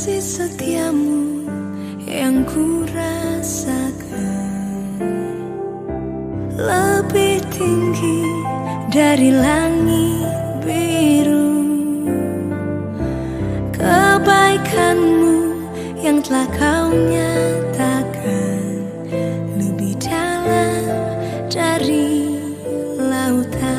kasih setiamu yang ku rasakan lebih tinggi dari langit biru. Kebaikanmu yang telah kau nyatakan lebih dalam dari lautan.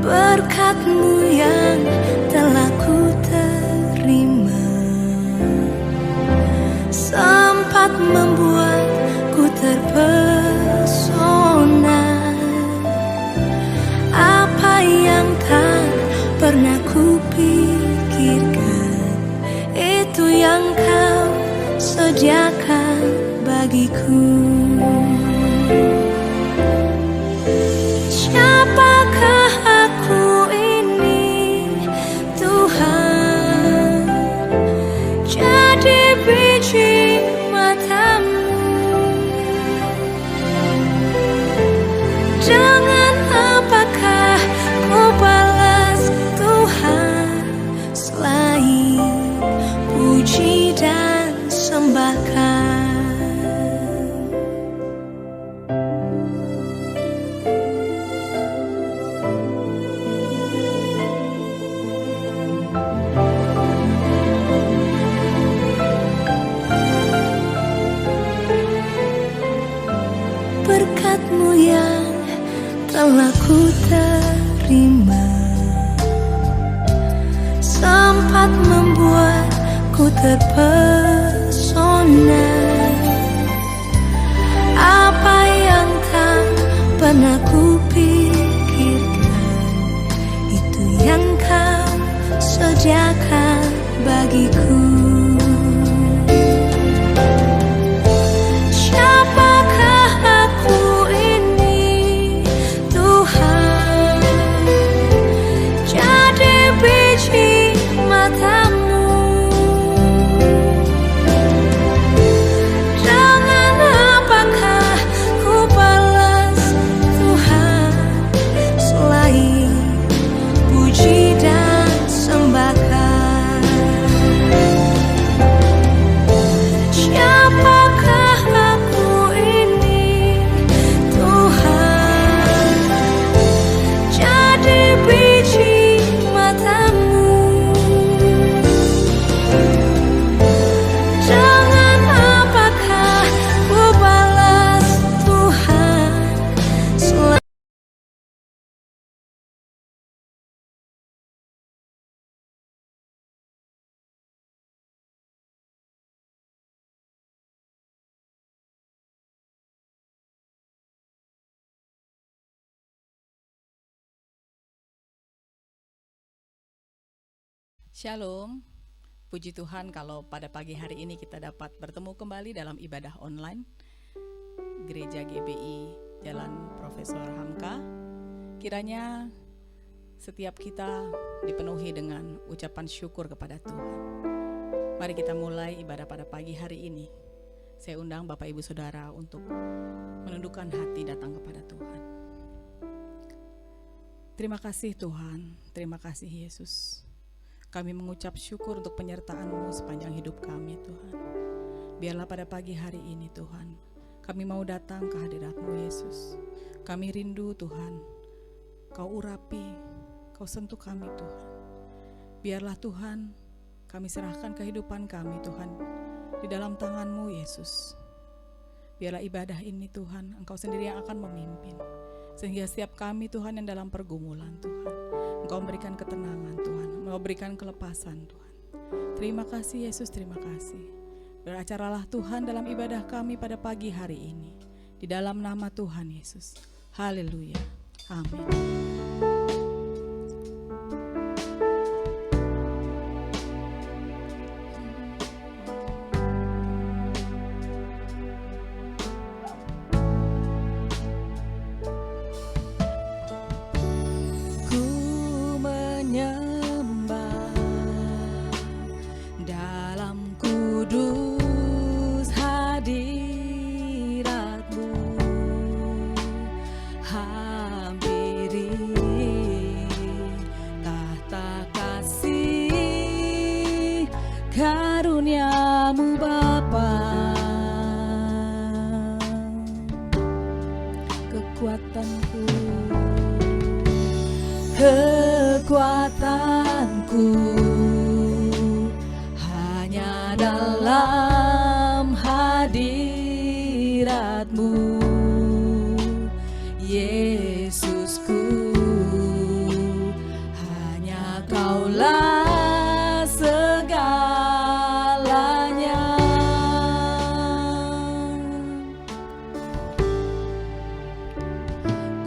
Berkat-Mu yang telah ku terima sempat membuatku terpesona. Apa yang tak pernah ku pikirkan, itu yang kau sediakan bagiku. Siapakah aku ini, Tuhan? Jadi biji mata-Mu. Dengan apakah ku balas Tuhan selain puji dan sembahkan? Berkat-Mu yang telah ku terima sempat membuatku terpesona. Apa yang tak pernah ku pikirkan, itu yang kau sediakan bagiku. Siapakah aku ini, Tuhan? Jadi biji mata-Mu. Dengan apakah ku balas Tuhan selain puji dan sembahkan? Siapakah aku ini, Tuhan? Jadi biji mata-Mu. Dengan apakah ku balas Tuhan selain Shalom, puji Tuhan kalau pada pagi hari ini kita dapat bertemu kembali dalam ibadah online Gereja GBI Jalan Profesor Hamka. Kiranya setiap kita dipenuhi dengan ucapan syukur kepada Tuhan. Mari kita mulai ibadah pada pagi hari ini. Saya undang Bapak Ibu Saudara untuk menundukkan hati datang kepada Tuhan. Terima kasih Tuhan, terima kasih Yesus. Kami mengucap syukur untuk penyertaan-Mu sepanjang hidup kami, Tuhan. Biarlah pada pagi hari ini, Tuhan, kami mau datang ke hadirat-Mu, Yesus. Kami rindu, Tuhan, Kau urapi, Kau sentuh kami, Tuhan. Biarlah, Tuhan, kami serahkan kehidupan kami, Tuhan, di dalam tangan-Mu, Yesus. Biarlah ibadah ini, Tuhan, Engkau sendiri yang akan memimpin. Sehingga setiap kami, Tuhan, yang dalam pergumulan, Tuhan, Engkau memberikan ketenangan, Tuhan, memberikan kelepasan, Tuhan. Terima kasih Yesus, terima kasih. Beracaralah Tuhan dalam ibadah kami pada pagi hari ini. Di dalam nama Tuhan Yesus. Haleluya. Amin. hadirat-Mu, hampiri Kekuatanku hanya dalam hadirat-Mu, Yesusku. Hanya Kaulah segalanya.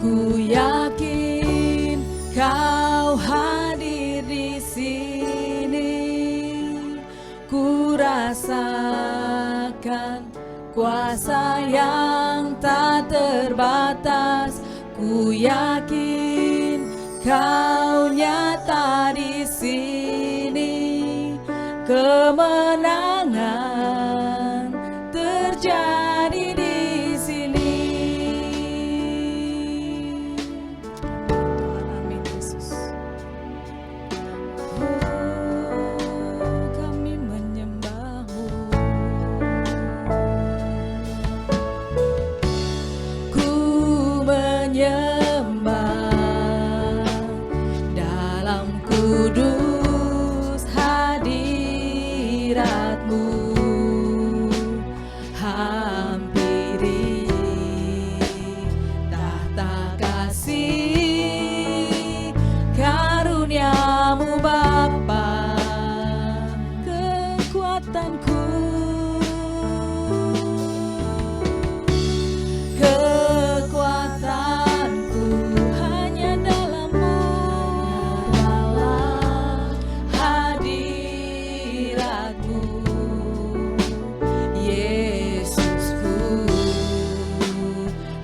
Ku yakin Kau hadir di sini, ku rasakan kuasa yang tak terbatas. Ku yakin Kau nyata di sini, kemenangan terjadi di sini. Amin Yesus. Kami menyembah-Mu. Ku menyembah dalam kudus hadirat-Mu. Hampiri tahta kasih karunia-Mu Bapa, kekuatanku, kekuatanku hanya dalam-Mu, dalam hadirat-Mu, Yesusku.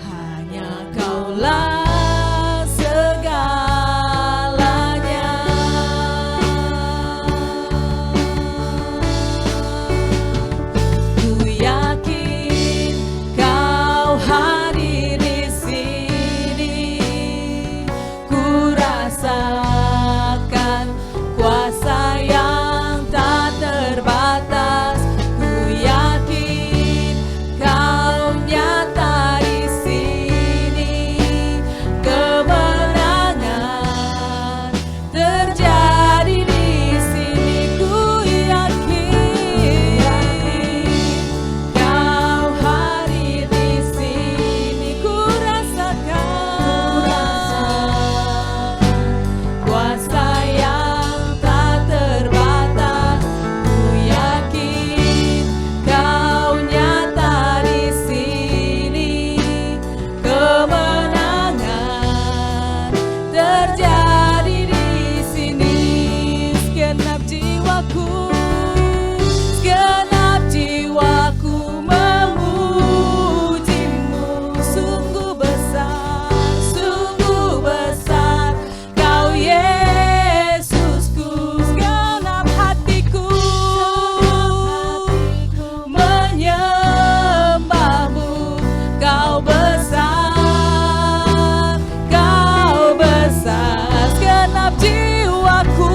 Hanya Kaulah segalanya. Ku yakin Kau hadir di sini, ku rasakan kuasa yang tak terbatas. Ku yakin Kau nyata di sini, kemenangan terjadi di sini. Ku yakin Kau hadir di sini, ku rasakan kuasa yang tak terbatas. Ku yakin Kau nyata di sini, kemenangan terjadi di sini. Segenap jiwaku, segenap jiwaku memuji-Mu. Sungguh besar Kau Yesusku. Segenap hatiku menyembah-Mu. Kau besar, Kau besar. Segenap jiwaku,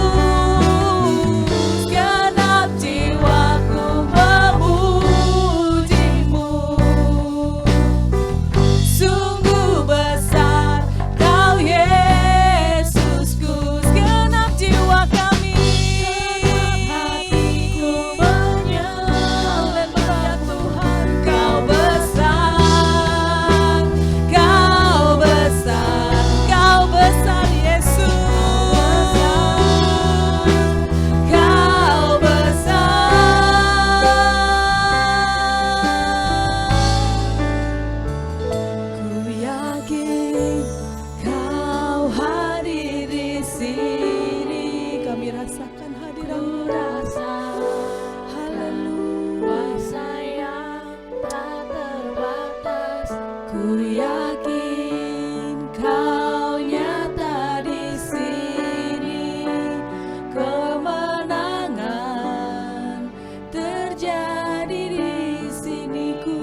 segenap jiwaku memuji-Mu. Sungguh besar Kau Yesusku. Segenap jiwa kami, haleluya Tuhan. Kau besar, Kau besar, Kau besar Yesus. Kau besar. Ku yakin Kau hadir di sini, kami rasakan hadirat-Mu. Haleluya. Kuasa yang tak terbatas. Ku yakin Kau nyata di sini, kemenangan terjadi di sini. Ku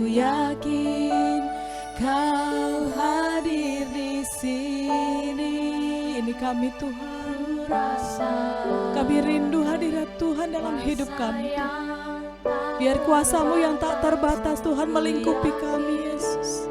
yakin Kau hadir di sini. Ini kami Tuhan, kami rindu hadirat Tuhan dalam hidup kami. Biar kuasa-Mu yang tak terbatas Tuhan melingkupi kami Yesus.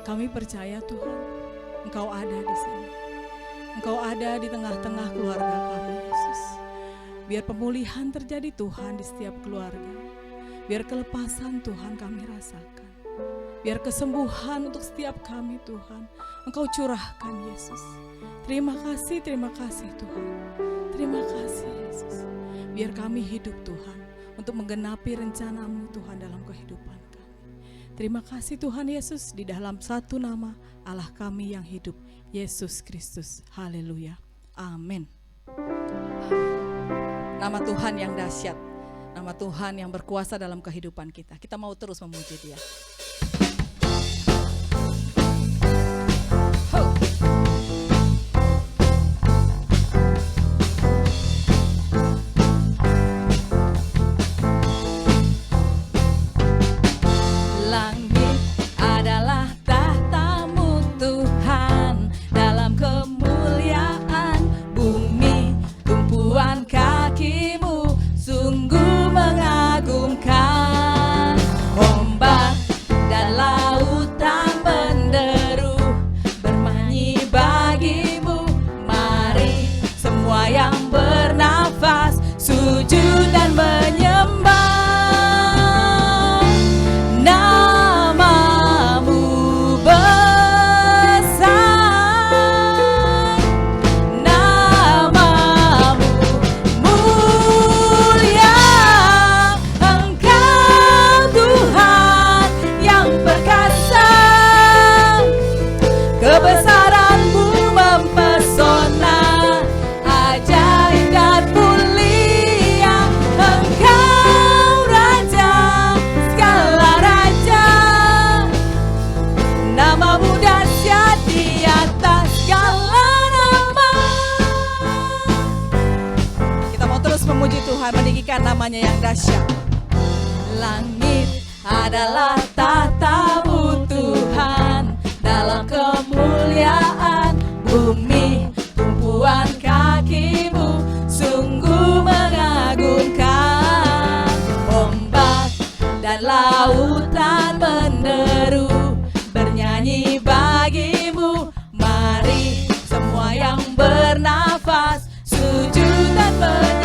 Kami percaya Tuhan, Engkau ada di sini. Engkau ada di tengah-tengah keluarga kami, Yesus. Biar pemulihan terjadi Tuhan di setiap keluarga. Biar kelepasan Tuhan kami rasakan. Biar kesembuhan untuk setiap kami Tuhan, Engkau curahkan Yesus. Terima kasih Tuhan. Terima kasih Yesus. Biar kami hidup Tuhan, untuk menggenapi rencana-Mu Tuhan dalam kehidupan kami. Terima kasih Tuhan Yesus, di dalam satu nama Allah kami yang hidup, Yesus Kristus. Haleluya. Amin. Nama Tuhan yang dahsyat, nama Tuhan yang berkuasa dalam kehidupan kita. Kita mau terus memuji Dia. Namanya yang dahsyat. Langit adalah tahta-Mu Tuhan, dalam kemuliaan bumi tumpuan kaki-Mu sungguh mengagumkan. Ombak dan lautan menderu bernyanyi bagi-Mu. Mari semua yang bernafas sujud dan menyembah.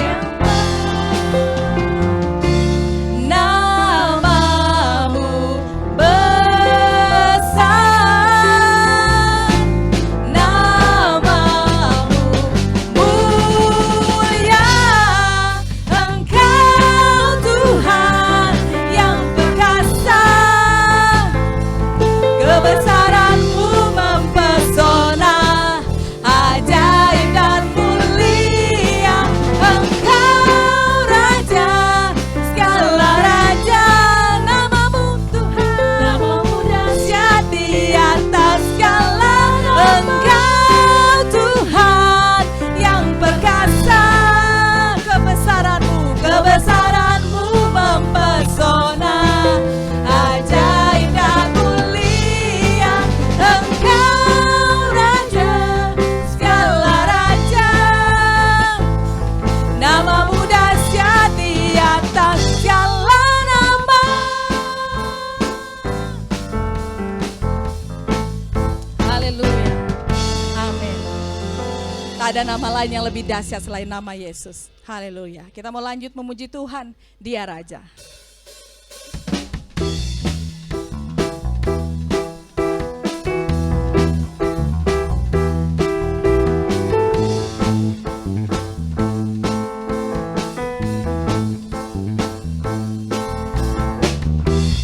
Ada nama lain yang lebih dahsyat selain nama Yesus. Haleluya. Kita mau lanjut memuji Tuhan, Dia Raja.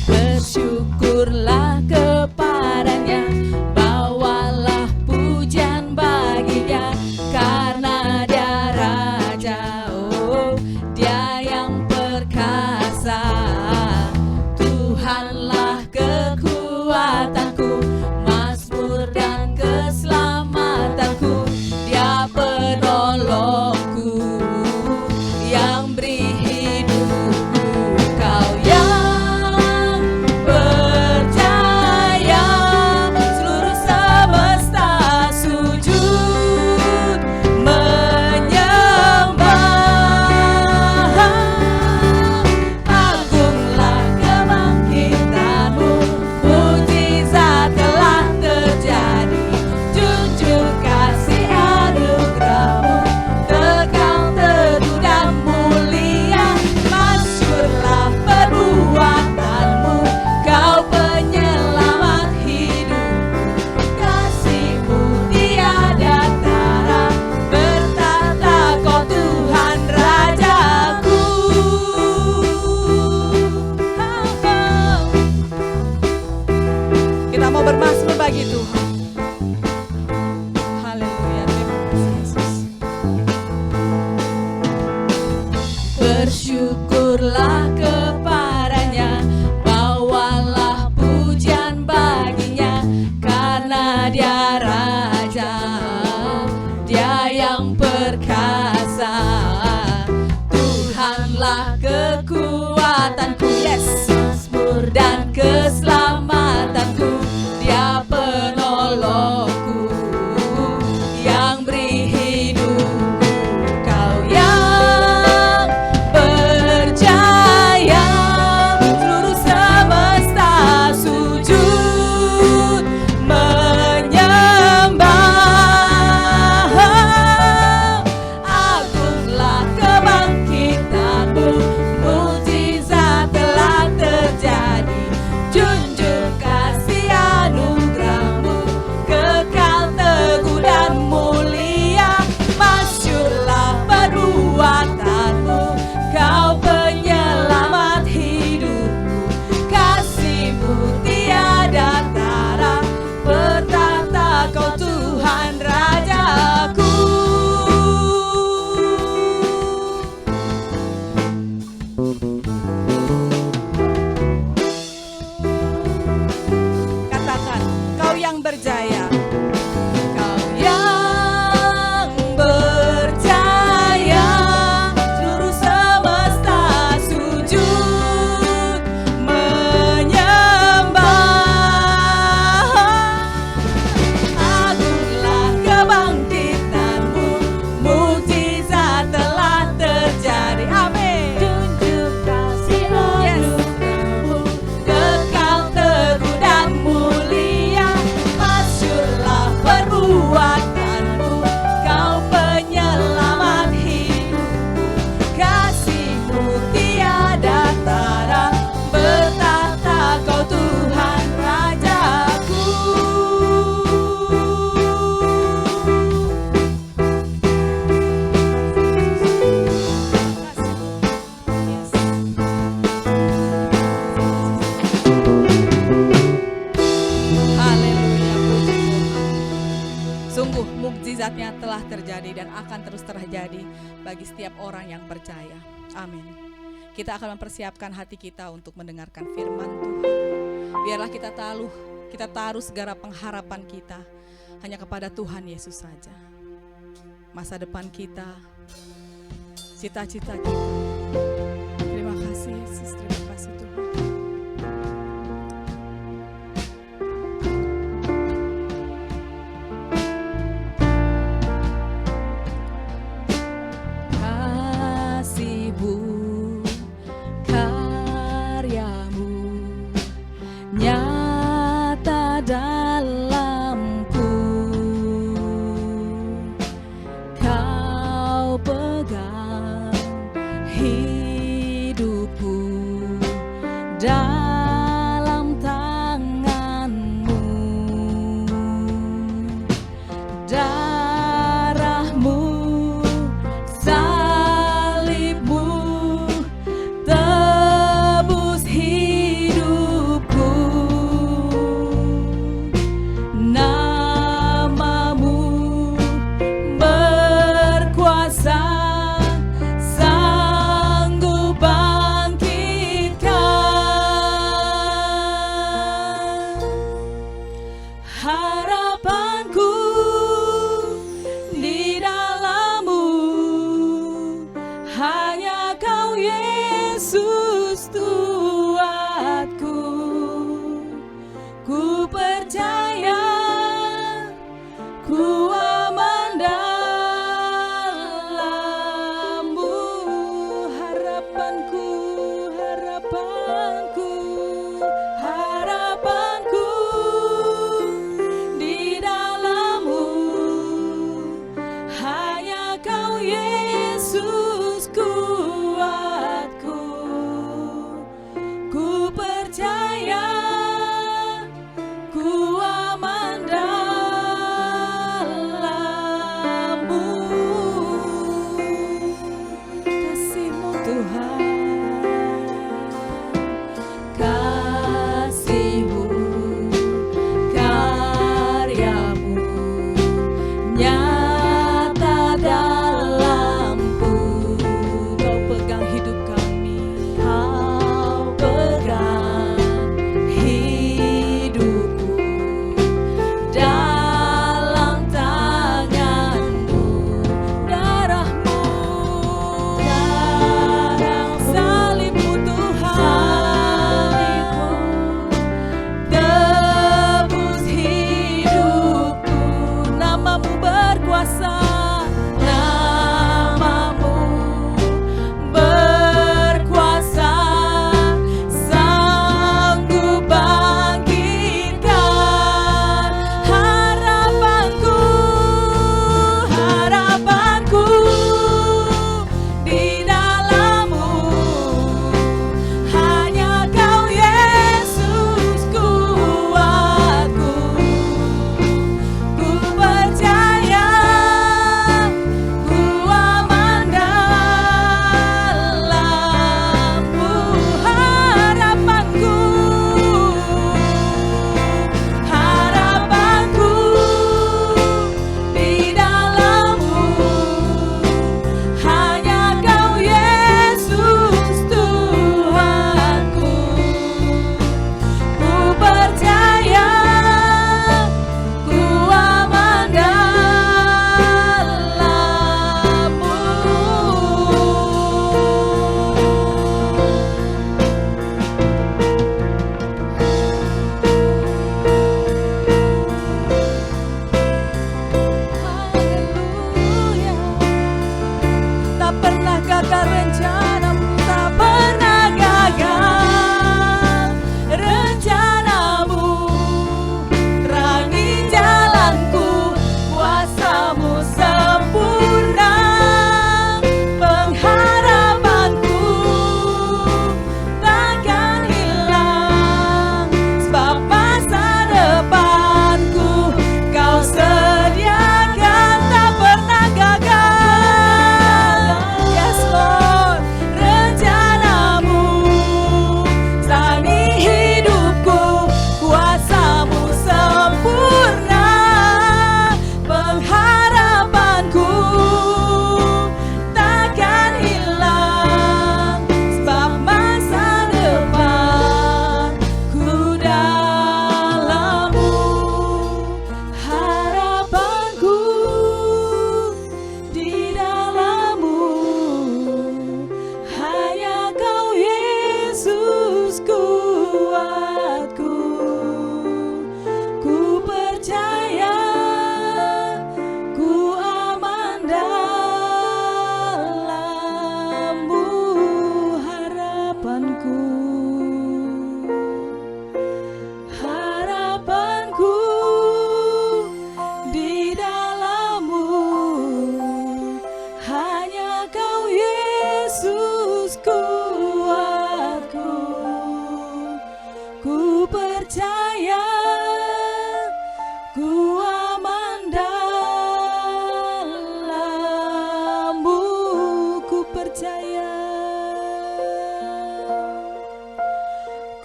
Bersyukurlah kepadanya, bawalah pujian baginya. Karena Dia Raja, oh Dia yang perkasa. Tuhanlah kekuatanku, mazmur dan keselamatanku. Dia penolongku, yang beri hidupku. Kau yang percaya, seluruh semesta sujud menyembah. Agunglah kebangkitan lagi Tuhan. Haleluya, terima kasih Yesus. Bersyukurlah kepadanya, bawalah pujian baginya, karena dia Raja, dia yang perkasa. Tuhanlah kekuatanku, yes, mazmur dan keselamatanku, dia penolongku yang beri hidup. Kau yang percaya, seluruh semesta sujud menyembah. Agunglah kebangkitanmu, mukjizat telah terjadi. Junjung kasih anugerahmu, kekal teguh dan mulia. Masyurlah perbuatanmu, kau penyelamat hidupku. Kasihmu tiada tara, bertata kau Tuhan Rajaku. Katakan, kau yang berjaya. Kau yang berjaya, seluruh semesta sujud menyembah. Agunglah kebangkitanmu, mukjizat telah terjadi. Amin. Junjung kasih anugerahmu, kekal teguh dan mulia. Masyurlah perbuatanmu, kau penyelamat hidupku. Kasihmu tiada tara, bertata kau Tuhan Rajaku. Haleluya, puji Tuhan. Sungguh mukjizatnya telah terjadi dan akan terus terjadi bagi setiap orang yang percaya. Amin. Kita akan mempersiapkan hati kita untuk mendengarkan firman Tuhan. Biarlah kita taruh segala pengharapan kita hanya kepada Tuhan Yesus saja. Masa depan kita, cita-cita kita. Terima kasih Yesus, terima kasih Tuhan. Kasihmu, karyamu nyata dalamku. Kau pegang hidupku dalam tanganmu. Darahmu, salibmu, tebus hidupku. Namamu berkuasa, sanggup bangkitkan. Harapanku di dalam-Mu, hanya Kau Yesus Tuhanku. Ku percaya, ku aman dalam-Mu. Harapanku, harapanku, harapanku di dalam-Mu, hanya Kau Yesus kuatku. Ku percaya, ku aman dalam-Mu. Kasih-Mu Tuhan, kasih-Mu, percaya, ku aman dalam-Mu, ku percaya.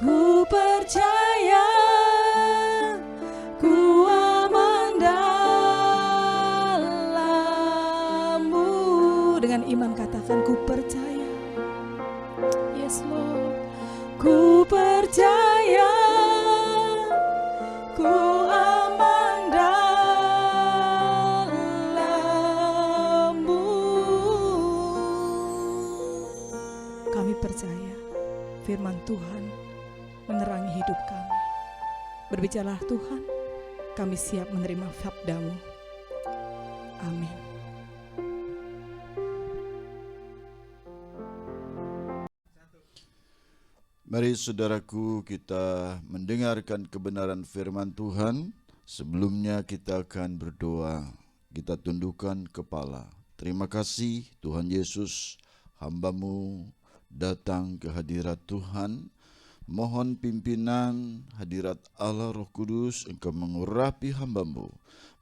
Ku percaya, ku aman dalam-Mu. Dengan iman katakan, ku percaya. Yes Lord. Ku percaya, ku aman dalam-Mu. Kami percaya firman Tuhan menerangi hidup kami. Berbicaralah Tuhan, kami siap menerima sabda-Mu. Amin. Mari saudaraku, kita mendengarkan kebenaran firman Tuhan. Sebelumnya kita akan berdoa. Kita tundukkan kepala. Terima kasih Tuhan Yesus, hamba-Mu datang ke hadirat Tuhan. Mohon pimpinan hadirat Allah Roh Kudus, Engkau mengurapi hamba-Mu,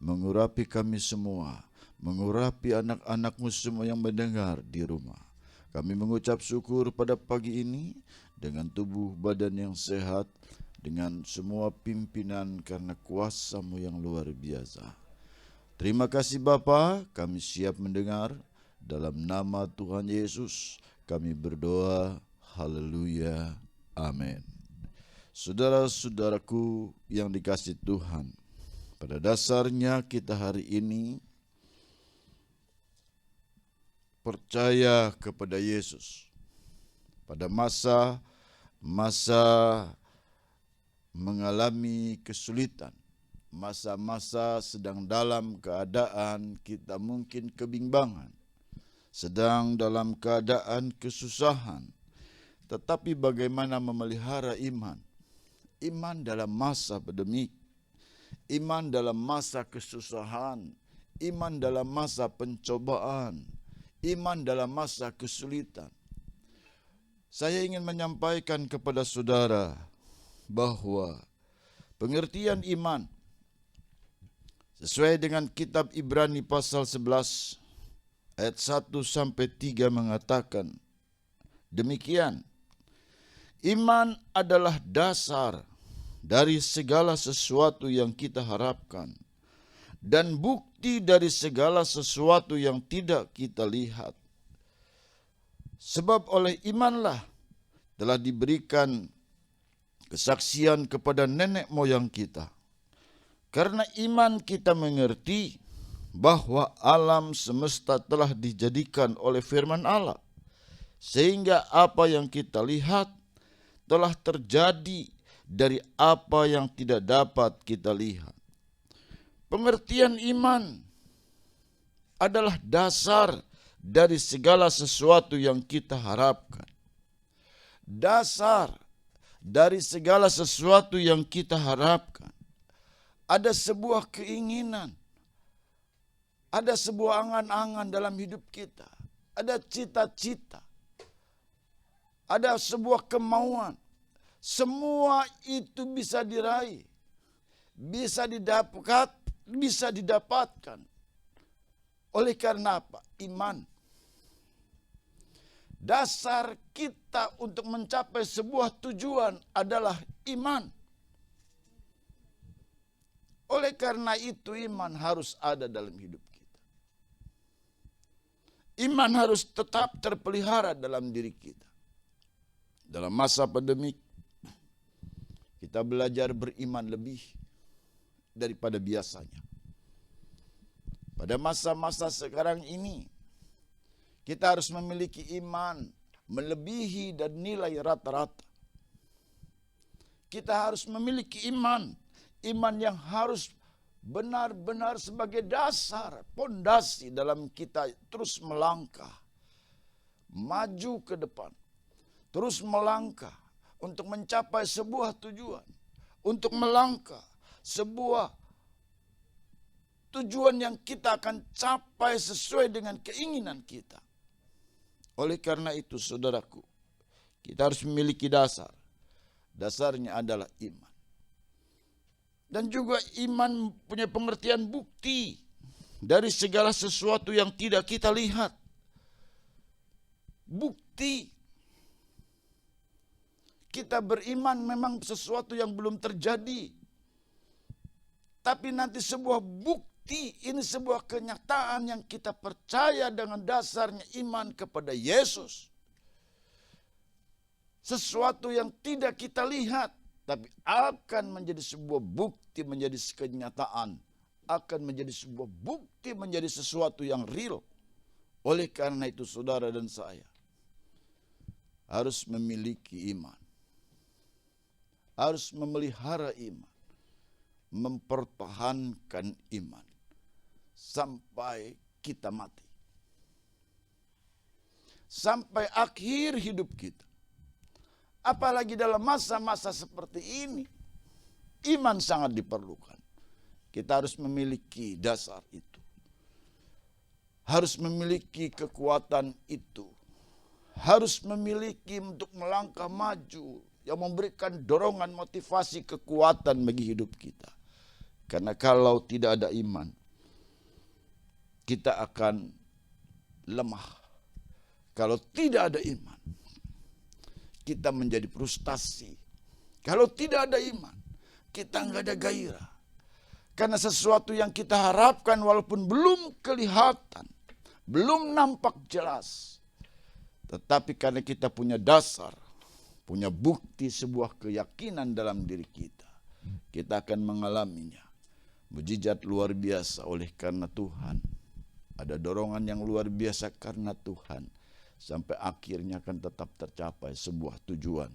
mengurapi kami semua, mengurapi anak-anak-Mu semua yang mendengar di rumah. Kami mengucap syukur pada pagi ini dengan tubuh badan yang sehat, dengan semua pimpinan karena kuasa-Mu yang luar biasa. Terima kasih Bapa, kami siap mendengar. Dalam nama Tuhan Yesus kami berdoa, haleluya, amin. Saudara-saudaraku yang dikasihi Tuhan, pada dasarnya kita hari ini percaya kepada Yesus. Pada masa mengalami kesulitan, masa-masa sedang dalam keadaan kita mungkin kebimbangan, sedang dalam keadaan kesusahan, tetapi bagaimana memelihara iman? Iman dalam masa pandemik, iman dalam masa kesusahan, iman dalam masa pencobaan, iman dalam masa kesulitan. Saya ingin menyampaikan kepada saudara bahwa pengertian iman sesuai dengan kitab Ibrani pasal 11 ayat 1 sampai 3 mengatakan demikian. Iman adalah dasar dari segala sesuatu yang kita harapkan dan bukti dari segala sesuatu yang tidak kita lihat. Sebab oleh imanlah telah diberikan kesaksian kepada nenek moyang kita. Karena iman kita mengerti bahwa alam semesta telah dijadikan oleh firman Allah, sehingga apa yang kita lihat telah terjadi dari apa yang tidak dapat kita lihat. Pengertian iman adalah dasar dari segala sesuatu yang kita harapkan. Dasar dari segala sesuatu yang kita harapkan. Ada sebuah keinginan, ada sebuah angan-angan dalam hidup kita, ada cita-cita, ada sebuah kemauan. Semua itu bisa diraih, bisa didapatkan. Oleh karena apa? Iman. Dasar kita untuk mencapai sebuah tujuan adalah iman. Oleh karena itu iman harus ada dalam hidup kita. Iman harus tetap terpelihara dalam diri kita. Dalam masa pandemik, kita belajar beriman lebih daripada biasanya. Pada masa-masa sekarang ini, kita harus memiliki iman melebihi dan nilai rata-rata. Kita harus memiliki iman yang harus benar-benar sebagai dasar, pondasi dalam kita terus melangkah, maju ke depan, terus melangkah untuk mencapai sebuah tujuan, untuk melangkah sebuah tujuan yang kita akan capai sesuai dengan keinginan kita. Oleh karena itu saudaraku, kita harus memiliki dasar. Dasarnya adalah iman. Dan juga iman punya pengertian bukti dari segala sesuatu yang tidak kita lihat. Bukti. Kita beriman memang sesuatu yang belum terjadi. Tapi nanti sebuah bukti, ini sebuah kenyataan yang kita percaya dengan dasarnya iman kepada Yesus. Sesuatu yang tidak kita lihat, tapi akan menjadi sebuah bukti, menjadi kenyataan. Akan menjadi sebuah bukti, menjadi sesuatu yang real. Oleh karena itu saudara dan saya harus memiliki iman. Harus memelihara iman. Mempertahankan iman. Sampai kita mati. Sampai akhir hidup kita. Apalagi dalam masa-masa seperti ini. Iman sangat diperlukan. Kita harus memiliki dasar itu. Harus memiliki kekuatan itu. Harus memiliki untuk melangkah maju. Yang memberikan dorongan, motivasi, kekuatan bagi hidup kita. Karena kalau tidak ada iman, kita akan lemah. Kalau tidak ada iman, kita menjadi frustasi. Kalau tidak ada iman, kita nggak ada gairah. Karena sesuatu yang kita harapkan walaupun belum kelihatan, belum nampak jelas. Tetapi karena kita punya dasar, punya bukti sebuah keyakinan dalam diri kita, kita akan mengalaminya. Mujizat luar biasa oleh karena Tuhan. Ada dorongan yang luar biasa karena Tuhan. Sampai akhirnya akan tetap tercapai sebuah tujuan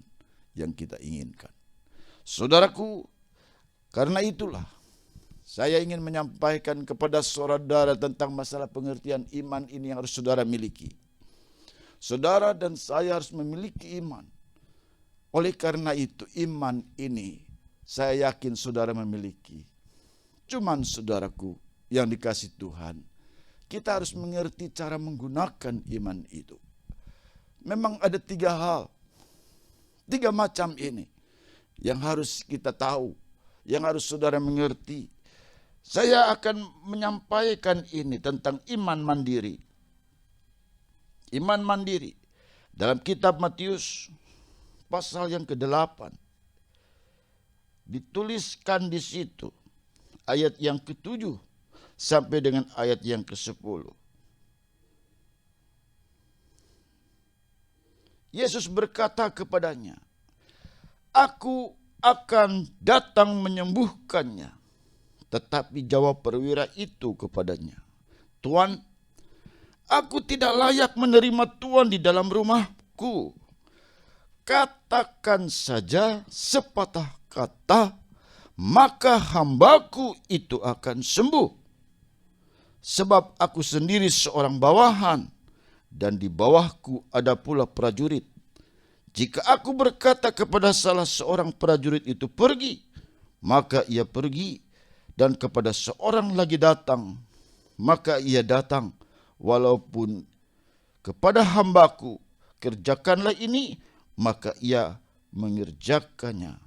yang kita inginkan. Saudaraku, karena itulah saya ingin menyampaikan kepada saudara tentang masalah pengertian iman ini yang harus saudara miliki. Saudara dan saya harus memiliki iman. Oleh karena itu iman ini saya yakin saudara memiliki. Cuman saudaraku yang dikasih Tuhan, kita harus mengerti cara menggunakan iman itu. Memang ada 3 hal, 3 macam ini yang harus kita tahu, yang harus saudara mengerti. Saya akan menyampaikan ini tentang iman mandiri. Iman mandiri dalam kitab Matius pasal yang ke-8 dituliskan di situ ayat yang ke-7 sampai dengan ayat yang ke-10. Yesus berkata kepadanya, "Aku akan datang menyembuhkannya." Tetapi jawab perwira itu kepadanya, "Tuan, aku tidak layak menerima Tuan di dalam rumahku. Katakan saja sepatah kata, maka hambaku itu akan sembuh. Sebab aku sendiri seorang bawahan, dan di bawahku ada pula prajurit. Jika aku berkata kepada salah seorang prajurit itu pergi, maka ia pergi, dan kepada seorang lagi datang, maka ia datang. Walaupun kepada hambaku, kerjakanlah ini, maka ia mengerjakannya."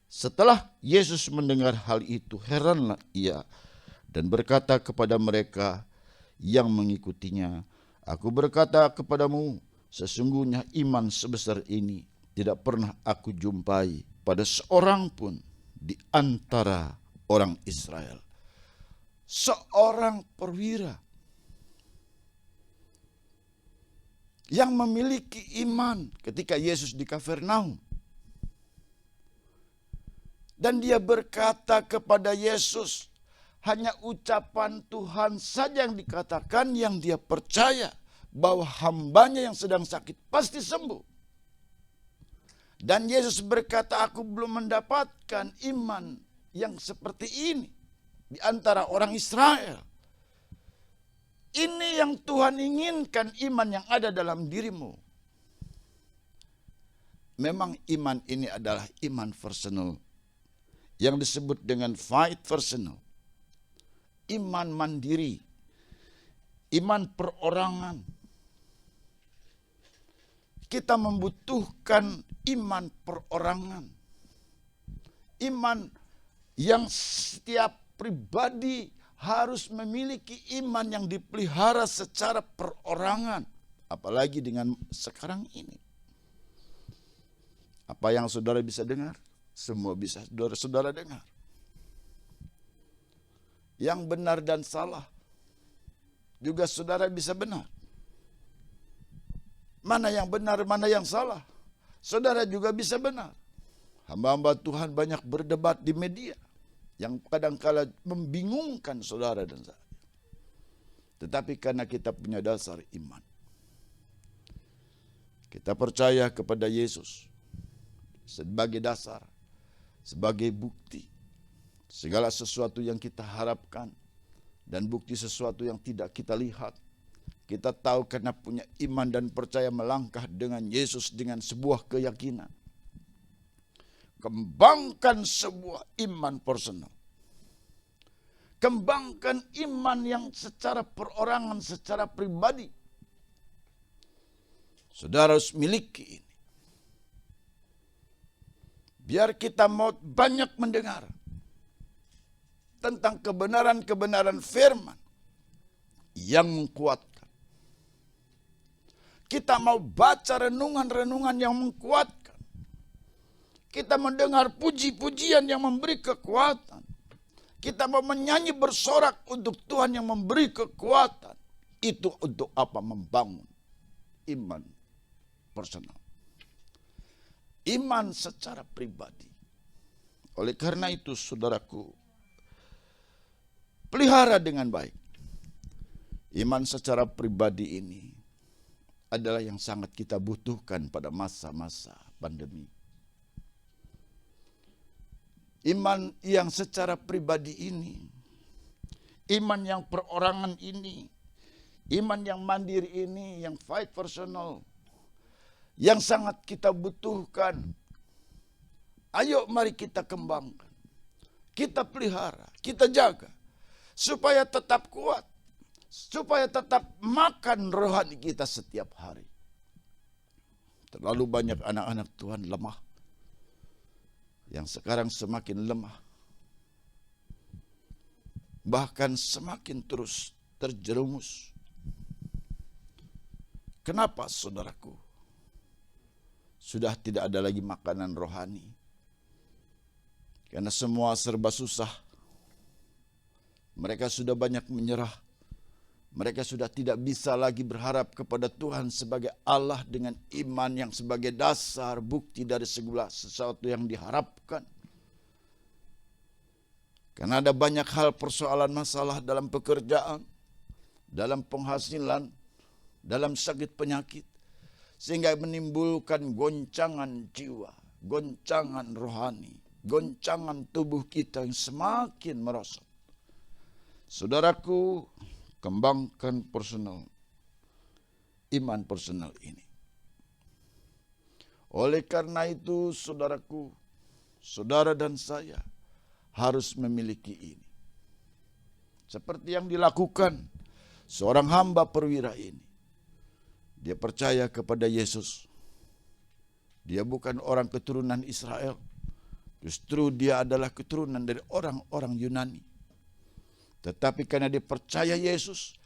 Setelah Yesus mendengar hal itu, heranlah ia dan berkata kepada mereka yang mengikutinya, "Aku berkata kepadamu, sesungguhnya iman sebesar ini tidak pernah aku jumpai pada seorang pun di antara orang Israel." Seorang perwira yang memiliki iman ketika Yesus di Kafarnaum. Dan dia berkata kepada Yesus, hanya ucapan Tuhan saja yang dikatakan yang dia percaya bahwa hambanya yang sedang sakit pasti sembuh. Dan Yesus berkata, "Aku belum mendapatkan iman yang seperti ini di antara orang Israel." Ini yang Tuhan inginkan, iman yang ada dalam dirimu. Memang iman ini adalah iman personal, yang disebut dengan faith personal. Iman mandiri, iman perorangan. Kita membutuhkan iman perorangan. Iman yang setiap pribadi harus memiliki iman yang dipelihara secara perorangan. Apalagi dengan sekarang ini. Apa yang saudara bisa dengar? Semua bisa saudara dengar. Yang benar dan salah juga saudara bisa benar. Mana yang benar, mana yang salah, saudara juga bisa benar. Hamba-hamba Tuhan banyak berdebat di media yang kadang-kala membingungkan saudara dan saya. Tetapi karena kita punya dasar iman, kita percaya kepada Yesus sebagai dasar, sebagai bukti segala sesuatu yang kita harapkan dan bukti sesuatu yang tidak kita lihat. Kita tahu karena punya iman dan percaya melangkah dengan Yesus dengan sebuah keyakinan. Kembangkan sebuah iman personal. Kembangkan iman yang secara perorangan, secara pribadi. Saudara harus miliki ini. Biar kita mau banyak mendengar tentang kebenaran-kebenaran firman yang menguatkan. Kita mau baca renungan-renungan yang menguatkan. Kita mendengar puji-pujian yang memberi kekuatan. Kita mau menyanyi bersorak untuk Tuhan yang memberi kekuatan. Itu untuk apa? Membangun iman personal. Iman secara pribadi. Oleh karena itu saudaraku, pelihara dengan baik. Iman secara pribadi ini adalah yang sangat kita butuhkan pada masa-masa pandemi. Iman yang secara pribadi ini, iman yang perorangan ini, iman yang mandiri ini, yang fight personal, yang sangat kita butuhkan. Ayo mari kita kembangkan, kita pelihara, kita jaga, supaya tetap kuat, supaya tetap makan rohani kita setiap hari. Terlalu banyak anak-anak Tuhan lemah, yang sekarang semakin lemah, bahkan semakin terus terjerumus. Kenapa saudaraku? Sudah tidak ada lagi makanan rohani. Karena semua serba susah. Mereka sudah banyak menyerah. Mereka sudah tidak bisa lagi berharap kepada Tuhan sebagai Allah dengan iman yang sebagai dasar bukti dari segala sesuatu yang diharapkan. Karena ada banyak hal persoalan masalah dalam pekerjaan, dalam penghasilan, dalam sakit penyakit. Sehingga menimbulkan goncangan jiwa, goncangan rohani, goncangan tubuh kita yang semakin merosot. Saudaraku, kembangkan personal, iman personal ini. Oleh karena itu, saudaraku, saudara dan saya harus memiliki ini. Seperti yang dilakukan seorang hamba perwira ini. Dia percaya kepada Yesus. Dia bukan orang keturunan Israel. Justru dia adalah keturunan dari orang-orang Yunani. Tetapi karena dia percaya Yesus,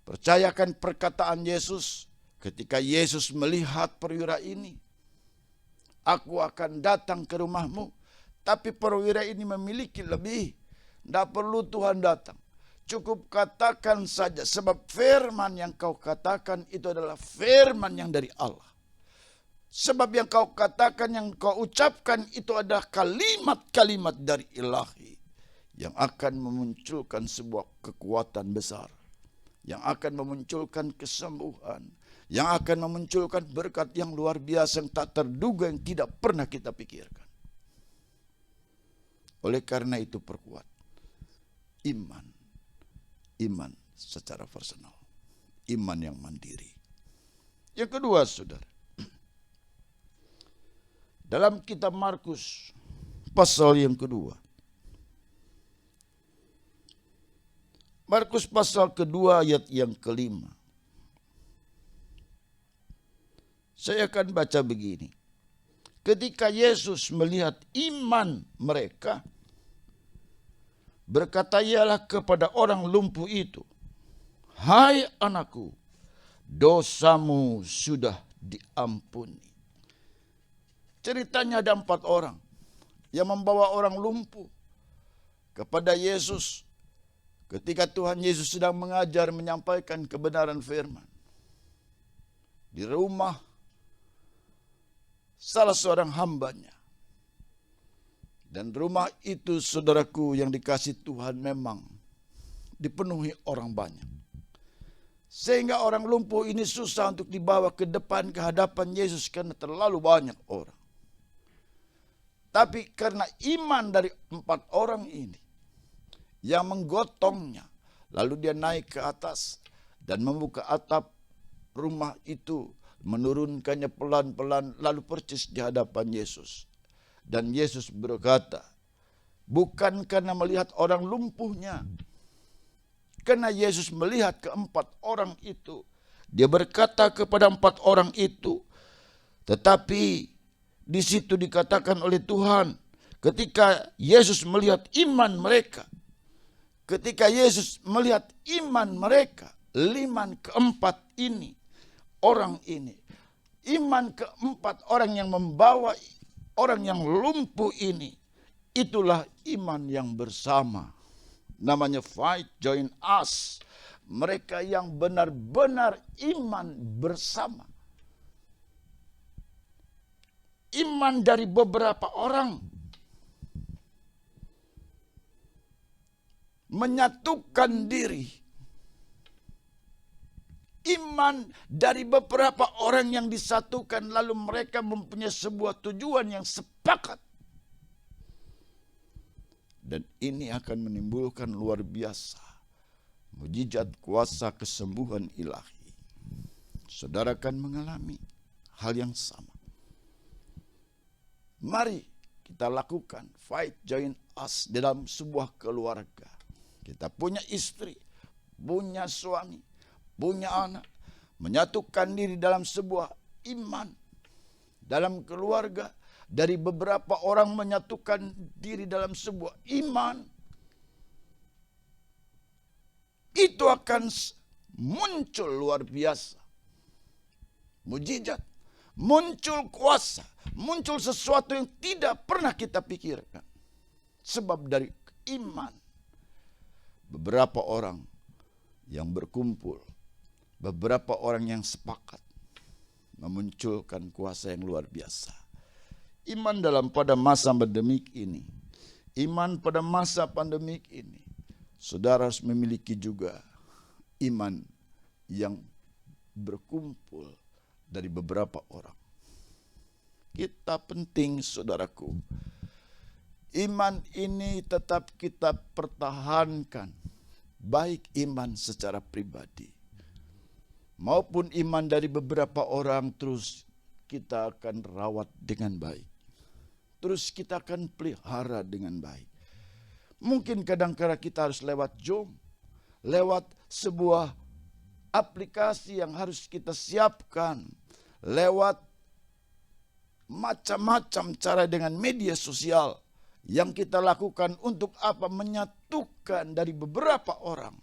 percayakan perkataan Yesus, ketika Yesus melihat perwira ini, aku akan datang ke rumahmu, tapi perwira ini memiliki lebih. Tidak perlu Tuhan datang. Cukup katakan saja, sebab firman yang kau katakan itu adalah firman yang dari Allah. Sebab yang kau katakan, yang kau ucapkan itu adalah kalimat-kalimat dari ilahi. Yang akan memunculkan sebuah kekuatan besar. Yang akan memunculkan kesembuhan. Yang akan memunculkan berkat yang luar biasa, yang tak terduga, yang tidak pernah kita pikirkan. Oleh karena itu perkuat iman. Iman secara personal. Iman yang mandiri. Yang kedua, saudara. Dalam kitab Markus, pasal yang kedua. Markus pasal kedua ayat yang kelima. Saya akan baca begini. Ketika Yesus melihat iman mereka, Berkata ialah kepada orang lumpuh itu, "Hai anakku, dosamu sudah diampuni." Ceritanya ada 4 orang yang membawa orang lumpuh kepada Yesus ketika Tuhan Yesus sedang mengajar, menyampaikan kebenaran firman. Di rumah salah seorang hambanya. Dan rumah itu, saudaraku yang dikasih Tuhan, memang dipenuhi orang banyak. Sehingga orang lumpuh ini susah untuk dibawa ke depan, ke hadapan Yesus karena terlalu banyak orang. Tapi karena iman dari 4 orang ini yang menggotongnya, lalu dia naik ke atas dan membuka atap rumah itu, menurunkannya pelan-pelan, lalu percis di hadapan Yesus. Dan Yesus berkata, bukan karena melihat orang lumpuhnya, karena Yesus melihat ke-4 orang itu, dia berkata kepada 4 orang itu. Tetapi di situ dikatakan oleh Tuhan, ketika Yesus melihat iman mereka, ketika Yesus melihat iman mereka, iman ke-4 ini, orang ini, iman ke-4 orang yang membawa orang yang lumpuh ini, itulah iman yang bersama. Namanya fight, join us. Mereka yang benar-benar iman bersama. Iman dari beberapa orang menyatukan diri. Iman dari beberapa orang yang disatukan, lalu mereka mempunyai sebuah tujuan yang sepakat. Dan ini akan menimbulkan luar biasa mujizat kuasa kesembuhan ilahi. Saudara akan mengalami hal yang sama. Mari kita lakukan fight, join us dalam sebuah keluarga. Kita punya istri, punya suami, punya anak, menyatukan diri dalam sebuah iman. Dalam keluarga, dari beberapa orang menyatukan diri dalam sebuah iman. Itu akan muncul luar biasa. Mujizat, muncul kuasa, muncul sesuatu yang tidak pernah kita pikirkan. Sebab dari iman, beberapa orang yang berkumpul, beberapa orang yang sepakat memunculkan kuasa yang luar biasa. Iman pada masa pandemik ini, iman pada masa pandemik ini, saudara harus memiliki juga iman yang berkumpul dari beberapa orang. Kita penting, saudaraku, iman ini tetap kita pertahankan, baik iman secara pribadi maupun iman dari beberapa orang, terus kita akan rawat dengan baik. Terus kita akan pelihara dengan baik. Mungkin kadang-kadang kita harus lewat Zoom, lewat sebuah aplikasi yang harus kita siapkan, lewat macam-macam cara dengan media sosial yang kita lakukan untuk apa? Menyatukan dari beberapa orang.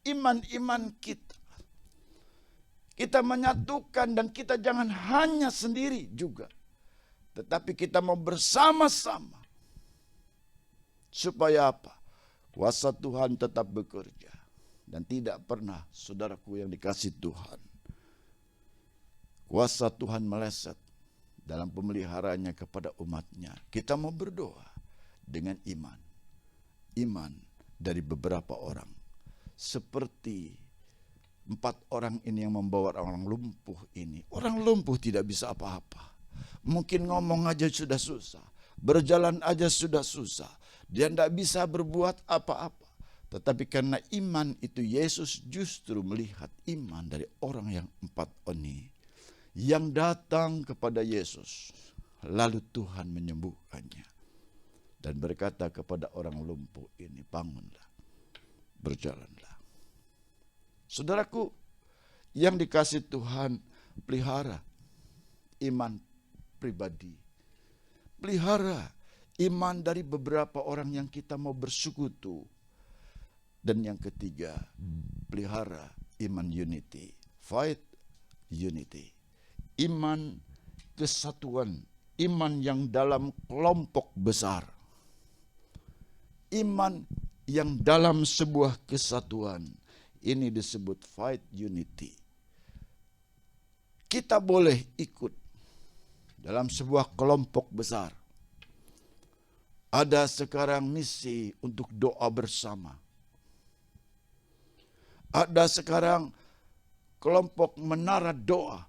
Iman-iman kita. Kita menyatukan dan kita jangan hanya sendiri juga. Tetapi kita mau bersama-sama. Supaya apa? Kuasa Tuhan tetap bekerja. Dan tidak pernah, saudaraku yang dikasih Tuhan, kuasa Tuhan meleset dalam pemeliharaannya kepada umatnya. Kita mau berdoa dengan iman. Iman dari beberapa orang. Seperti 4 orang ini yang membawa orang lumpuh ini. Orang lumpuh tidak bisa apa-apa. Mungkin ngomong aja sudah susah. Berjalan aja sudah susah. Dia tidak bisa berbuat apa-apa. Tetapi karena iman itu, Yesus justru melihat iman dari orang yang 4 ini. Yang datang kepada Yesus. Lalu Tuhan menyembuhkannya. Dan berkata kepada orang lumpuh ini, bangunlah, berjalanlah. Saudaraku yang dikasih Tuhan, pelihara iman pribadi. Pelihara iman dari beberapa orang yang kita mau bersekutu. Dan yang ketiga, pelihara iman unity, fight unity. Iman kesatuan, iman yang dalam kelompok besar. Iman yang dalam sebuah kesatuan. Ini disebut fight unity. Kita boleh ikut dalam sebuah kelompok besar. Ada sekarang misi untuk doa bersama. Ada sekarang kelompok menara doa.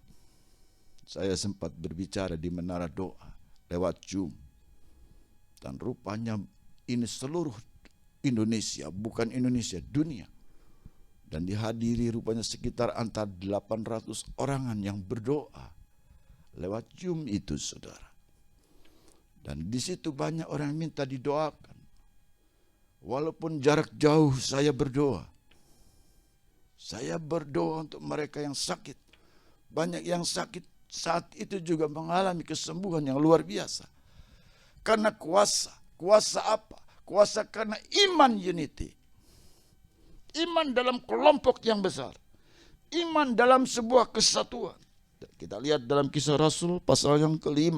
Saya sempat berbicara di menara doa lewat Zoom. Dan rupanya ini seluruh Indonesia, bukan Indonesia, dunia. Dan dihadiri rupanya sekitar antara 800 orangan yang berdoa lewat Zoom itu, saudara. Dan di situ banyak orang minta didoakan. Walaupun jarak jauh saya berdoa. Saya berdoa untuk mereka yang sakit. Banyak yang sakit saat itu juga mengalami kesembuhan yang luar biasa. Karena kuasa. Kuasa apa? Kuasa karena iman unity. Iman dalam kelompok yang besar. Iman dalam sebuah kesatuan. Kita lihat dalam Kisah Rasul pasal yang ke-5.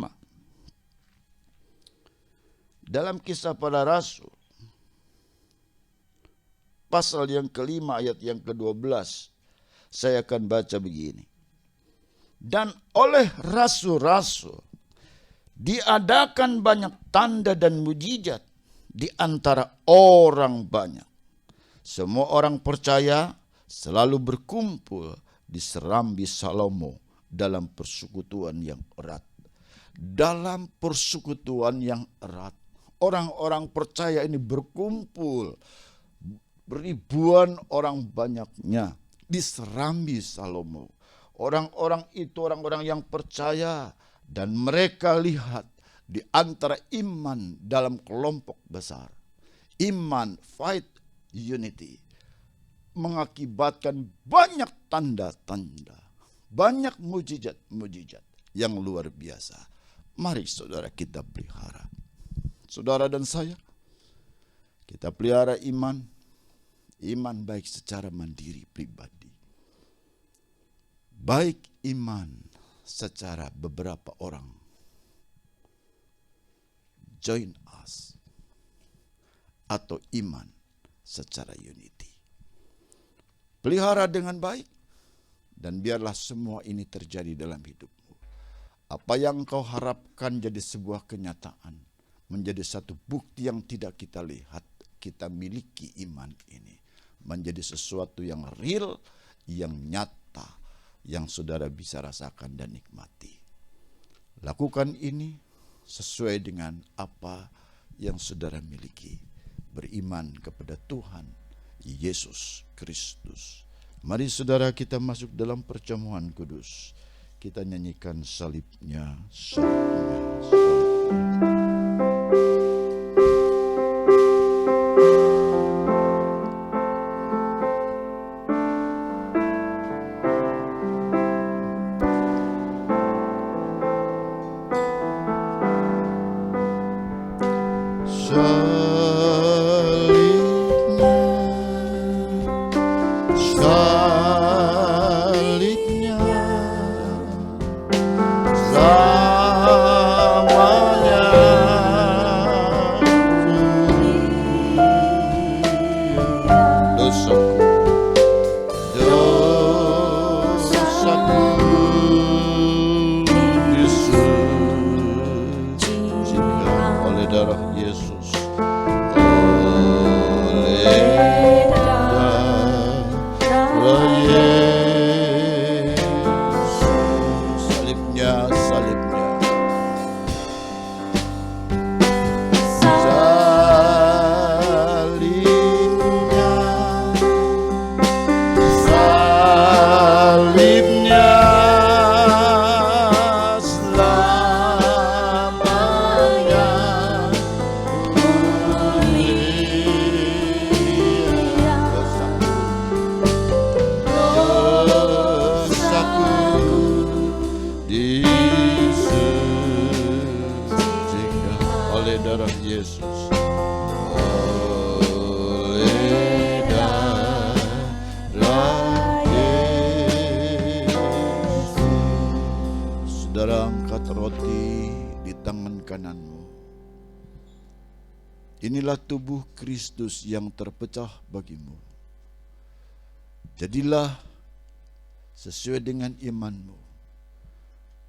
Dalam Kisah Para Rasul pasal yang ke-5 ayat yang ke-12, saya akan baca begini. Dan oleh rasul-rasul diadakan banyak tanda dan mujizat di antara orang banyak. Semua orang percaya selalu berkumpul di serambi Salomo dalam persekutuan yang erat. Dalam persekutuan yang erat, orang-orang percaya ini berkumpul. Ribuan orang banyaknya di serambi Salomo. Orang-orang itu orang-orang yang percaya dan mereka lihat di antara iman dalam kelompok besar. Iman, fight, unity mengakibatkan banyak tanda-tanda, banyak mujizat-mujizat yang luar biasa. Mari saudara kita pelihara. Saudara dan saya, kita pelihara iman. Iman baik secara mandiri pribadi. Baik iman secara beberapa orang. Join us. Atau iman secara unity. Pelihara dengan baik. Dan biarlah semua ini terjadi dalam hidupmu. Apa yang kau harapkan jadi sebuah kenyataan. Menjadi satu bukti yang tidak kita lihat. Kita miliki iman ini. Menjadi sesuatu yang real, yang nyata, yang saudara bisa rasakan dan nikmati. Lakukan ini sesuai dengan apa yang saudara miliki. Beriman kepada Tuhan Yesus Kristus. Mari saudara kita masuk dalam perjamuan kudus. Kita nyanyikan salibnya, salibnya, salibnya. Yesus. Oleh darah Yesus. Saudara, angkat roti di tangan kananmu. Inilah tubuh Kristus yang terpecah bagimu. Jadilah sesuai dengan imanmu.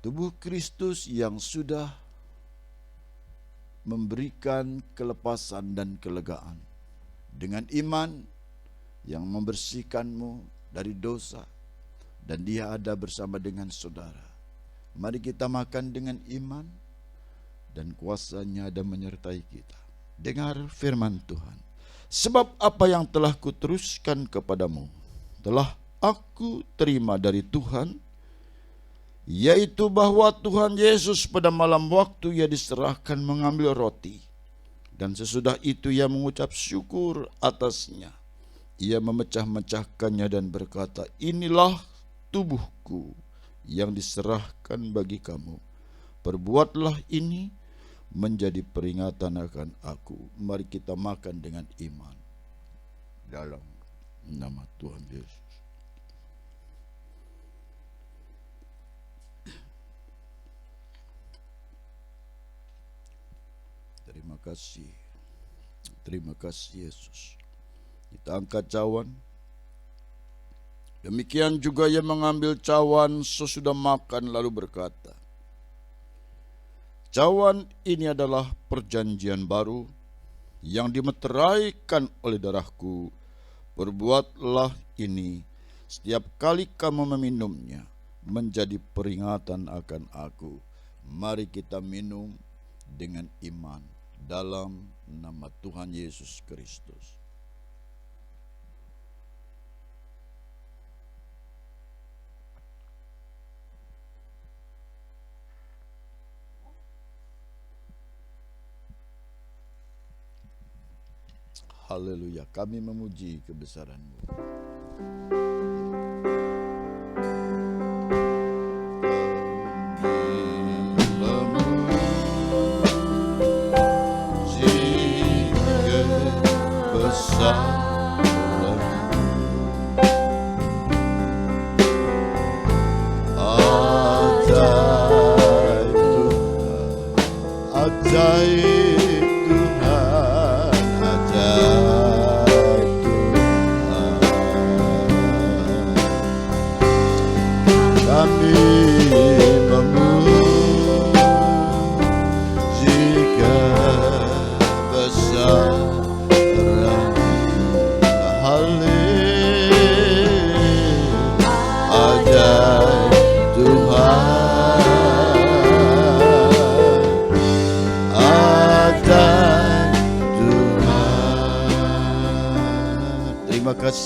Tubuh Kristus yang sudah memberikan kelepasan dan kelegaan. Dengan iman yang membersihkanmu dari dosa. Dan Dia ada bersama dengan saudara. Mari kita makan dengan iman. Dan kuasa-Nya ada menyertai kita. Dengar firman Tuhan. Sebab apa yang telah kuteruskan kepadamu telah aku terima dari Tuhan, yaitu bahwa Tuhan Yesus pada malam waktu Ia diserahkan mengambil roti, dan sesudah itu Ia mengucap syukur atasnya. Ia memecah-mecahkannya dan berkata, inilah tubuhku yang diserahkan bagi kamu. Perbuatlah ini menjadi peringatan akan aku. Mari kita makan dengan iman. Dalam nama Tuhan Yesus. Terima kasih. Terima kasih Yesus. Kita angkat cawan. Demikian juga Ia mengambil cawan sesudah makan lalu berkata, cawan ini adalah perjanjian baru yang dimeteraikan oleh darahku. Perbuatlah ini setiap kali kamu meminumnya menjadi peringatan akan aku. Mari kita minum dengan iman dalam nama Tuhan Yesus Kristus. Haleluya, kami memuji kebesaran-Mu.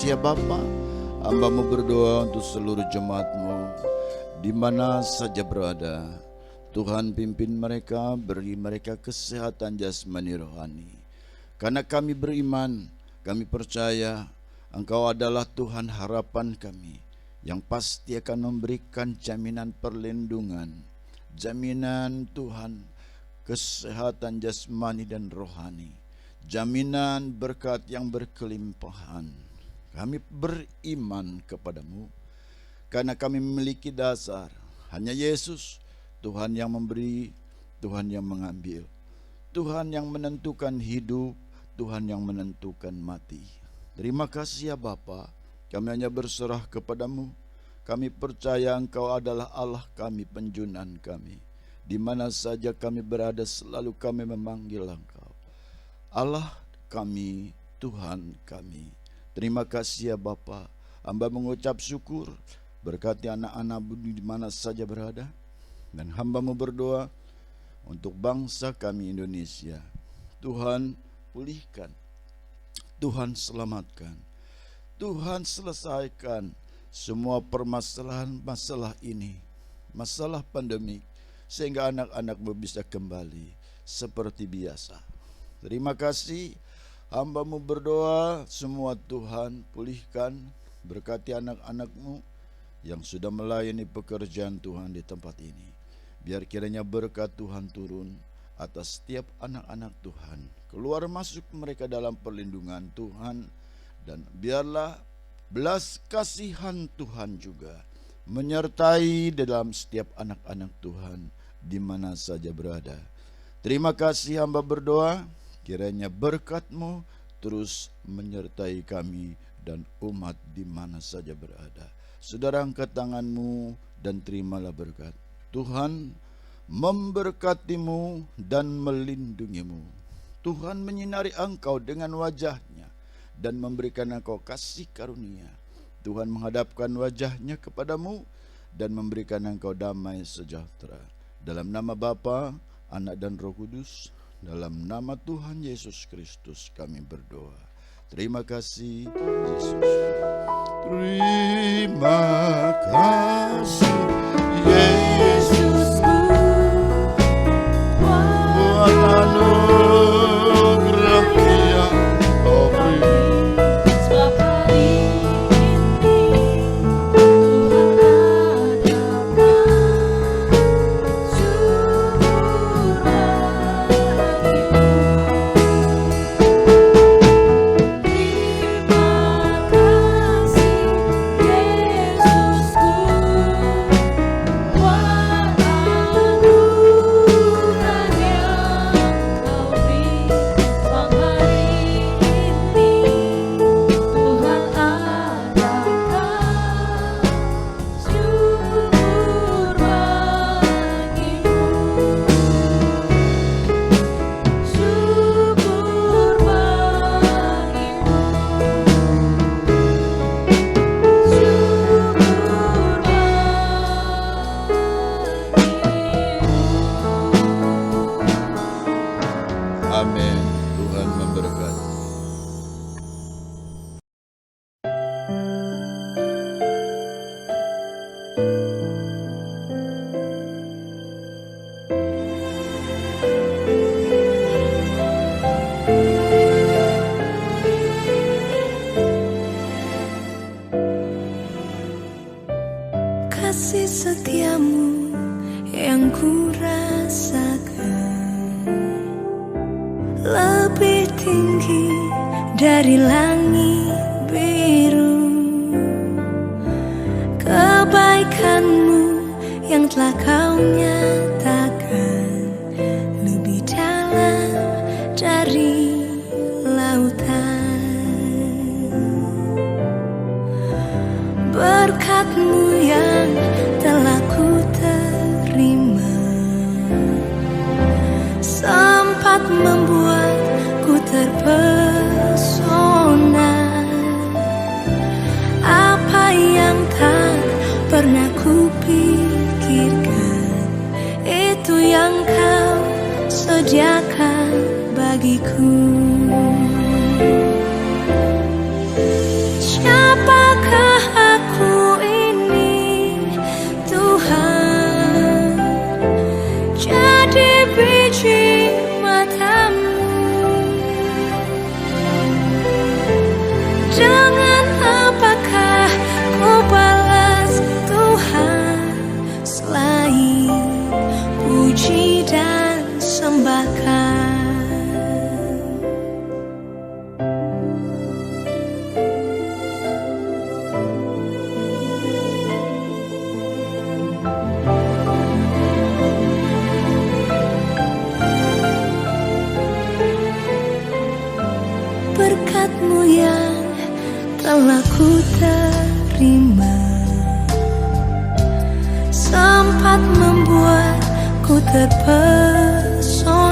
Ya Bapa, hamba-Mu berdoa untuk seluruh jemaat-Mu di mana saja berada. Tuhan pimpin mereka, beri mereka kesehatan jasmani rohani. Karena kami beriman, kami percaya Engkau adalah Tuhan harapan kami, yang pasti akan memberikan jaminan perlindungan, jaminan Tuhan kesehatan jasmani dan rohani, jaminan berkat yang berkelimpahan. Kami beriman kepadamu karena kami memiliki dasar. Hanya Yesus, Tuhan yang memberi, Tuhan yang mengambil, Tuhan yang menentukan hidup, Tuhan yang menentukan mati. Terima kasih ya Bapa, kami hanya berserah kepadamu. Kami percaya Engkau adalah Allah kami, penjunan kami. Di mana saja kami berada selalu kami memanggil Engkau. Allah kami, Tuhan kami. Terima kasih ya Bapa. Hamba mengucap syukur, berkati anak-anak-Mu di mana saja berada. Dan hamba-Mu berdoa untuk bangsa kami Indonesia. Tuhan pulihkan, Tuhan selamatkan, Tuhan selesaikan semua permasalahan masalah ini, masalah pandemik, sehingga anak-anak-Mu bisa kembali seperti biasa. Terima kasih. Hamba-Mu berdoa semua Tuhan pulihkan, berkati anak-anak-Mu yang sudah melayani pekerjaan Tuhan di tempat ini. Biar kiranya berkat Tuhan turun, atas setiap anak-anak Tuhan. Keluar masuk mereka dalam perlindungan Tuhan, dan biarlah belas kasihan Tuhan juga menyertai dalam setiap anak-anak Tuhan di mana saja berada. Terima kasih hamba berdoa, kiranya berkat-Mu terus menyertai kami dan umat di mana saja berada. Saudara, angkat tangan-Mu dan terimalah berkat. Tuhan memberkati-Mu dan melindungi-Mu. Tuhan menyinari engkau dengan wajah-Nya dan memberikan engkau kasih karunia. Tuhan menghadapkan wajah-Nya kepadamu dan memberikan engkau damai sejahtera. Dalam nama Bapa, Anak dan Roh Kudus, dalam nama Tuhan Yesus Kristus kami berdoa. Terima kasih Yesus. Terima kasih Yesusku buat anugerah yang Kau beri. Sebab hari ini Tuhan adakan syukur bagimu. Terima kasih Yesusku buat anugerah yang Kau beri. Sebab hari ini Tuhan adakan syukur bagimu. Syukur bagimu. Amin. Tuhan memberkati. Kasih setiamu yang ku rasakan lebih tinggi dari langit biru. Kebaikanmu yang telah Kau nyatakan lebih dalam dari lautan. Berkat-Mu yang telah ku terima sempat membuatku terpesona. Apa yang tak pernah ku pikirkan, itu yang Kau sediakan bagiku. Siapakah aku ini, Tuhan? Jadi biji mata-Mu. Dengan apakah ku balas Tuhan selain puji dan sembahkan? Berkat-Mu yang telah ku terima sempat membuatku terpesona.